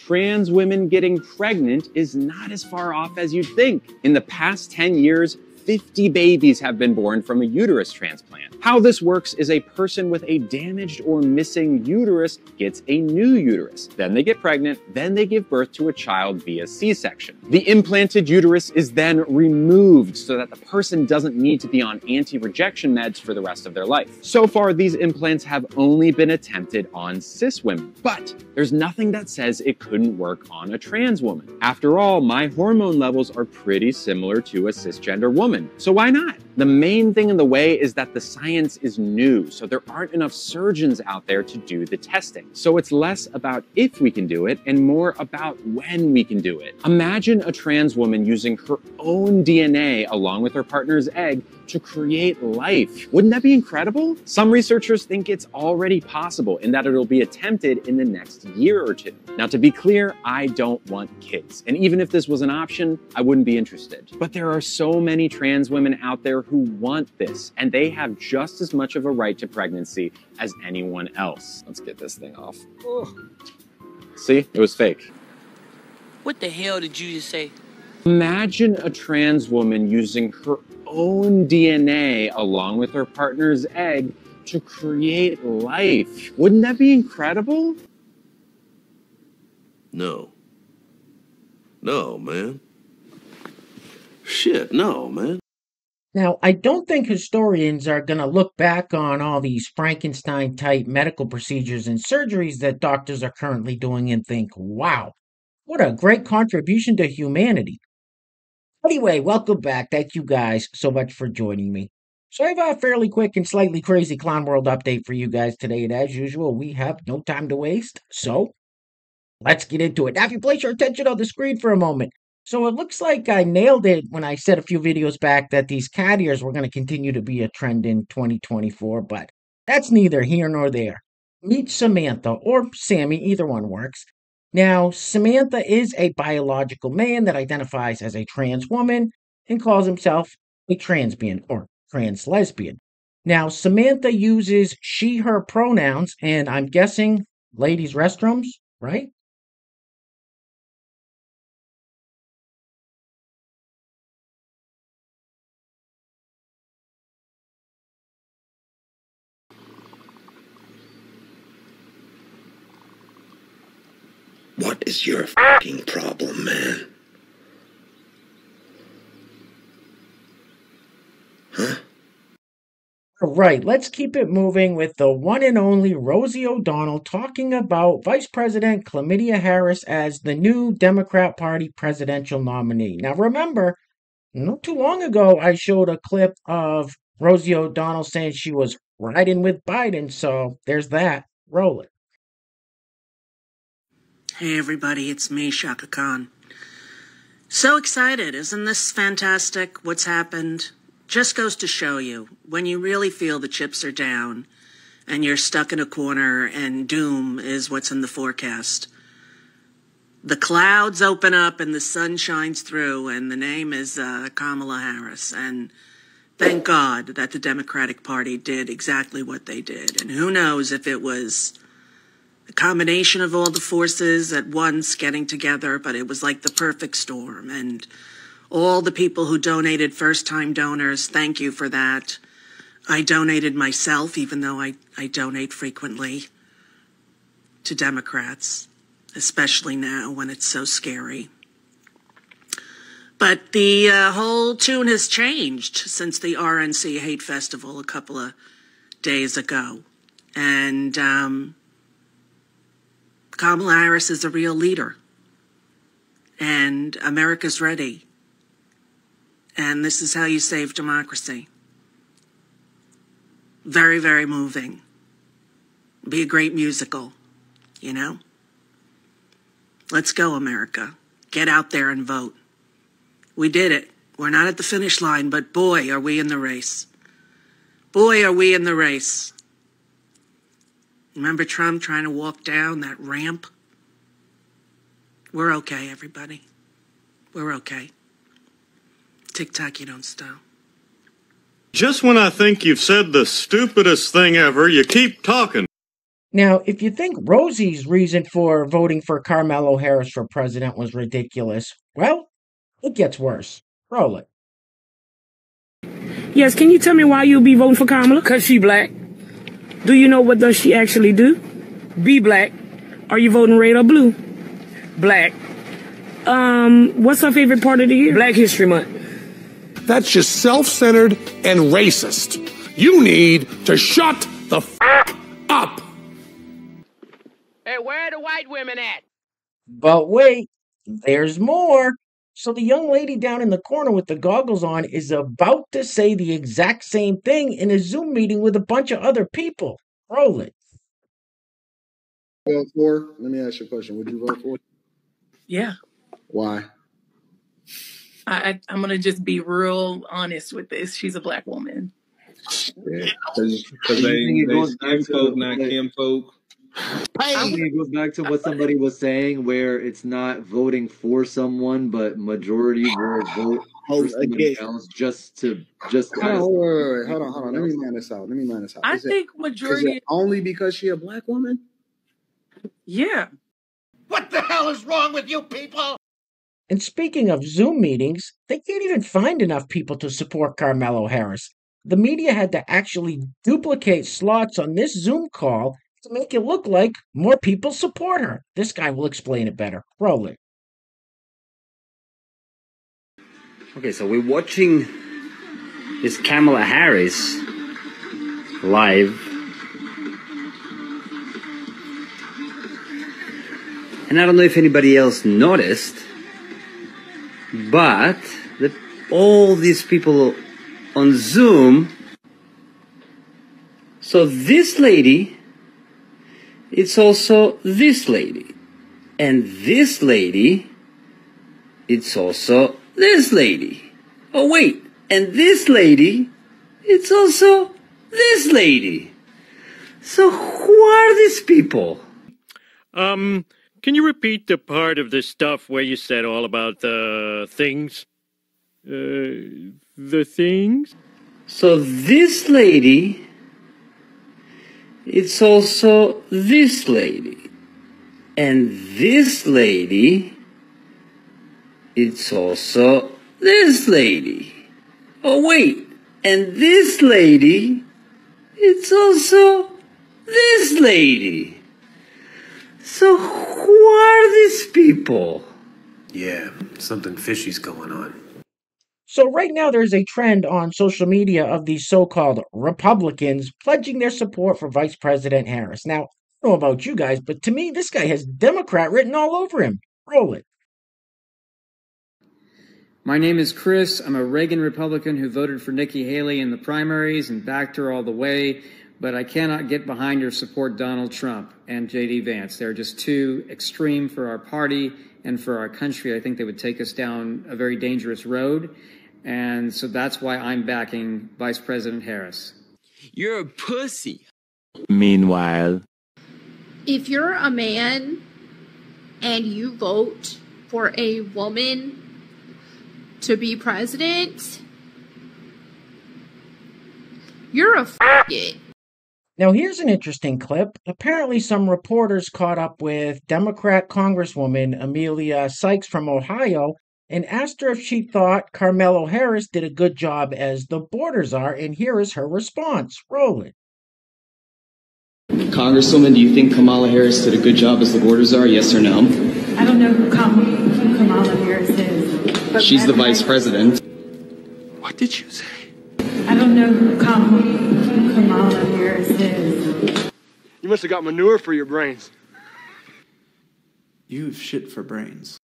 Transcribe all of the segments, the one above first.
trans women getting pregnant is not as far off as you'd think. In the past 10 years, 50 babies have been born from a uterus transplant. How this works is a person with a damaged or missing uterus gets a new uterus. Then they get pregnant, then they give birth to a child via C-section. The implanted uterus is then removed so that the person doesn't need to be on anti-rejection meds for the rest of their life. So far, these implants have only been attempted on cis women, but there's nothing that says it couldn't work on a trans woman. After all, my hormone levels are pretty similar to a cisgender woman. So why not? The main thing in the way is that the science is new, so there aren't enough surgeons out there to do the testing. So it's less about if we can do it and more about when we can do it. Imagine a trans woman using her own DNA along with her partner's egg to create life. Wouldn't that be incredible? Some researchers think it's already possible and that it'll be attempted in the next year or two. Now, to be clear, I don't want kids. And even if this was an option, I wouldn't be interested. But there are so many trans women out there who want this, and they have just as much of a right to pregnancy as anyone else. Let's get this thing off. Oh. See, it was fake. What the hell did you just say? Imagine a trans woman using her own DNA along with her partner's egg to create life. Wouldn't that be incredible? No. No, man. Shit, no, man. Now, I don't think historians are going to look back on all these Frankenstein-type medical procedures and surgeries that doctors are currently doing and think, wow, what a great contribution to humanity. Anyway, welcome back. Thank you guys so much for joining me. So I have a fairly quick and slightly crazy Clown World update for you guys today, and as usual, we have no time to waste, so let's get into it. Now, if you place your attention on the screen for a moment, so it looks like I nailed it when I said a few videos back that these cat ears were going to continue to be a trend in 2024, but that's neither here nor there. Meet Samantha, or Sammy, either one works. Now, Samantha is a biological man that identifies as a trans woman and calls himself a transbian or trans lesbian. Now, Samantha uses she, her pronouns, and I'm guessing ladies' restrooms, right? What is your fucking problem, man? Huh? All right, let's keep it moving with the one and only Rosie O'Donnell talking about Vice President Chlamydia Harris as the new Democrat Party presidential nominee. Now, remember, not too long ago, I showed a clip of Rosie O'Donnell saying she was riding with Biden, so there's that. Roll it. Hey everybody, it's me, Shaka Khan. So excited, isn't this fantastic? What's happened? Just goes to show you, when you really feel the chips are down and you're stuck in a corner and doom is what's in the forecast, the clouds open up and the sun shines through, and the name is Kamala Harris. And thank God that the Democratic Party did exactly what they did. And who knows if it was a combination of all the forces at once getting together, but it was like the perfect storm. And all the people who donated, first-time donors, thank you for that. I donated myself, even though I donate frequently to Democrats, especially now when it's so scary. But the whole tune has changed since the RNC Hate Festival a couple of days ago. And Kamala Harris is a real leader. And America's ready. And this is how you save democracy. Very, very moving. Be a great musical, you know? Let's go, America. Get out there and vote. We did it. We're not at the finish line, but boy, are we in the race. Boy, are we in the race. Remember Trump trying to walk down that ramp? We're okay, everybody. We're okay. Tick-tock, you don't stop. Just when I think you've said the stupidest thing ever, you keep talking. Now, if you think Rosie's reason for voting for Carmelo Harris for president was ridiculous, well, it gets worse. Roll it. Yes, can you tell me why you'll be voting for Kamala? Because she black. Do you know what does she actually do? Be black. Are you voting red or blue? Black. What's her favorite part of the year? Black History Month. That's just self-centered and racist. You need to shut the f*** up. Hey, where are the white women at? But wait, there's more. So the young lady down in the corner with the goggles on is about to say the exact same thing in a Zoom meeting with a bunch of other people. Roll it. Vote for? Let me ask you a question. Would you vote for? Yeah. Why? I'm going to just be real honest with this. She's a black woman. Yeah. Because they skin folk, not Kim folk. I think it goes back to what somebody was saying, where it's not voting for someone, but majority will vote for somebody else just Hold on. Let me line this out. I think majority. Is it only because she a black woman? Yeah. What the hell is wrong with you people? And speaking of Zoom meetings, they can't even find enough people to support Carmelo Harris. The media had to actually duplicate slots on this Zoom call to make it look like more people support her. This guy will explain it better. Roll it. Okay, so we're watching this Kamala Harris live. And I don't know if anybody else noticed, but all these people on Zoom. So this lady, it's also this lady. And this lady, it's also this lady. Oh wait, and this lady, it's also this lady. So who are these people? Can you repeat the part of the stuff where you said all about the things? The things? So this lady, it's also this lady. And this lady, it's also this lady. Oh wait, and this lady, it's also this lady. So who are these people? Yeah, something fishy's going on. So right now there's a trend on social media of these so-called Republicans pledging their support for Vice President Harris. Now, I don't know about you guys, but to me, this guy has Democrat written all over him. Roll it. My name is Chris. I'm a Reagan Republican who voted for Nikki Haley in the primaries and backed her all the way. But I cannot get behind or support Donald Trump and J.D. Vance. They're just too extreme for our party and for our country. I think they would take us down a very dangerous road. And so that's why I'm backing Vice President Harris. You're a pussy. Meanwhile, if you're a man and you vote for a woman to be president, you're a f***it. Now, here's an interesting clip. Apparently, some reporters caught up with Democrat Congresswoman Amelia Sykes from Ohio and asked her if she thought Carmelo Harris did a good job as the borders are, and here is her response. Roll it. Congresswoman, do you think Kamala Harris did a good job as the borders are, yes or no? I don't know who Kamala Harris is. But she's the vice president. What did you say? I don't know who Kamala Harris is. You must have got manure for your brains. You've shit for brains.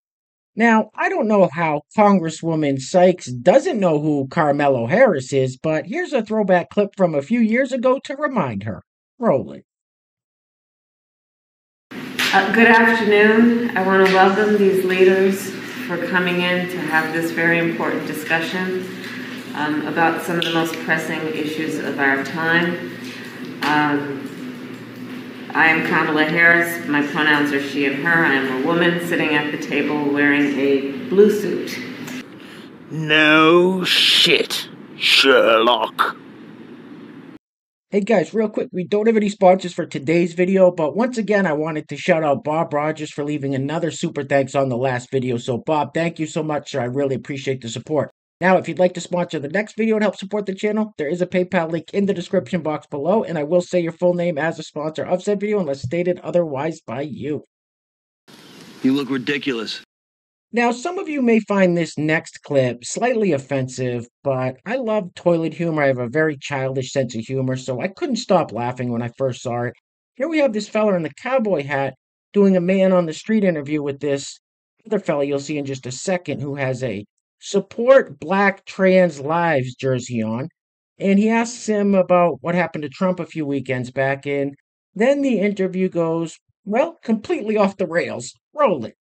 Now, I don't know how Congresswoman Sykes doesn't know who Carmelo Harris is, but here's a throwback clip from a few years ago to remind her. Roll it. Good afternoon. I want to welcome these leaders for coming in to have this very important discussion about some of the most pressing issues of our time. I am Kamala Harris. My pronouns are she and her. I am a woman sitting at the table wearing a blue suit. No shit, Sherlock. Hey guys, real quick, we don't have any sponsors for today's video, but once again, I wanted to shout out Bob Rogers for leaving another super thanks on the last video. So Bob, thank you so much, sir. I really appreciate the support. Now, if you'd like to sponsor the next video and help support the channel, there is a PayPal link in the description box below, and I will say your full name as a sponsor of said video unless stated otherwise by you. You look ridiculous. Now, some of you may find this next clip slightly offensive, but I love toilet humor. I have a very childish sense of humor, so I couldn't stop laughing when I first saw it. Here we have this fella in the cowboy hat doing a man on the street interview with this other fella you'll see in just a second who has a Support Black Trans Lives jersey on. And he asks him about what happened to Trump a few weekends back, and then the interview goes, well, completely off the rails. Roll it.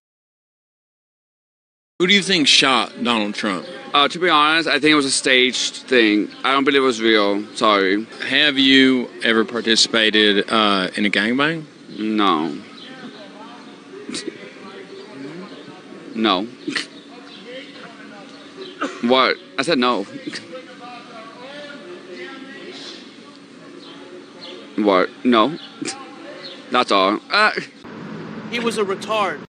Who do you think shot Donald Trump? To be honest, I think it was a staged thing. I don't believe it was real. Sorry. Have you ever participated in a gangbang? No. No. What? I said no. What? No. That's all. He was a retard.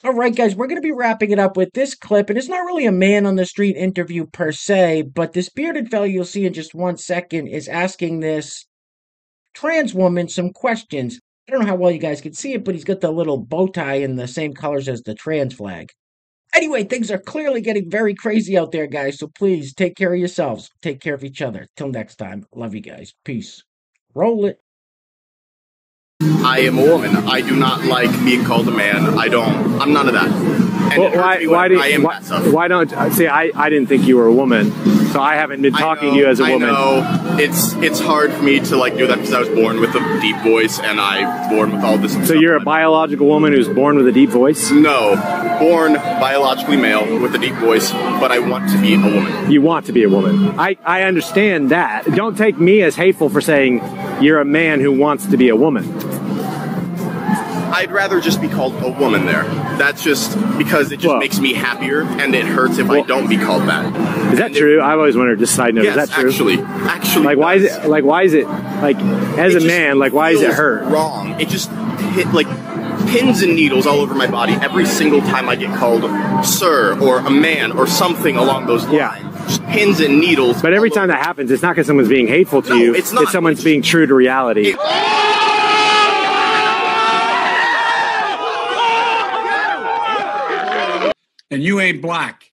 All right, guys, we're going to be wrapping it up with this clip, and it's not really a man on the street interview per se, but this bearded fellow you'll see in just 1 second is asking this trans woman some questions. I don't know how well you guys can see it, but he's got the little bow tie in the same colors as the trans flag. Anyway, things are clearly getting very crazy out there, guys, so please take care of yourselves. Take care of each other. Till next time, love you guys. Peace. Roll it. I am a woman. I do not like being called a man. I'm none of that. And well, why don't see? I didn't think you were a woman, so I haven't been talking to you as a woman. I know it's hard for me to like do that because I was born with a deep voice and I'm born with all this. So you're a biological woman who's born with a deep voice? No, born biologically male with a deep voice, but I want to be a woman. You want to be a woman. I understand that. Don't take me as hateful for saying you're a man who wants to be a woman. I'd rather just be called a woman there. That's just because it just makes me happier, and it hurts if I don't be called that. Is that true? I've always wondered. Just side note, yes, is that true? Actually, like why is it? Like why is it? Like as a man, like why is it hurt? Wrong. It just hit like pins and needles all over my body every single time I get called sir or a man or something along those lines. Yeah. Just pins and needles. But every time that happens, it's not because someone's being hateful to you. It's not. It's someone's being true to reality. And you ain't black.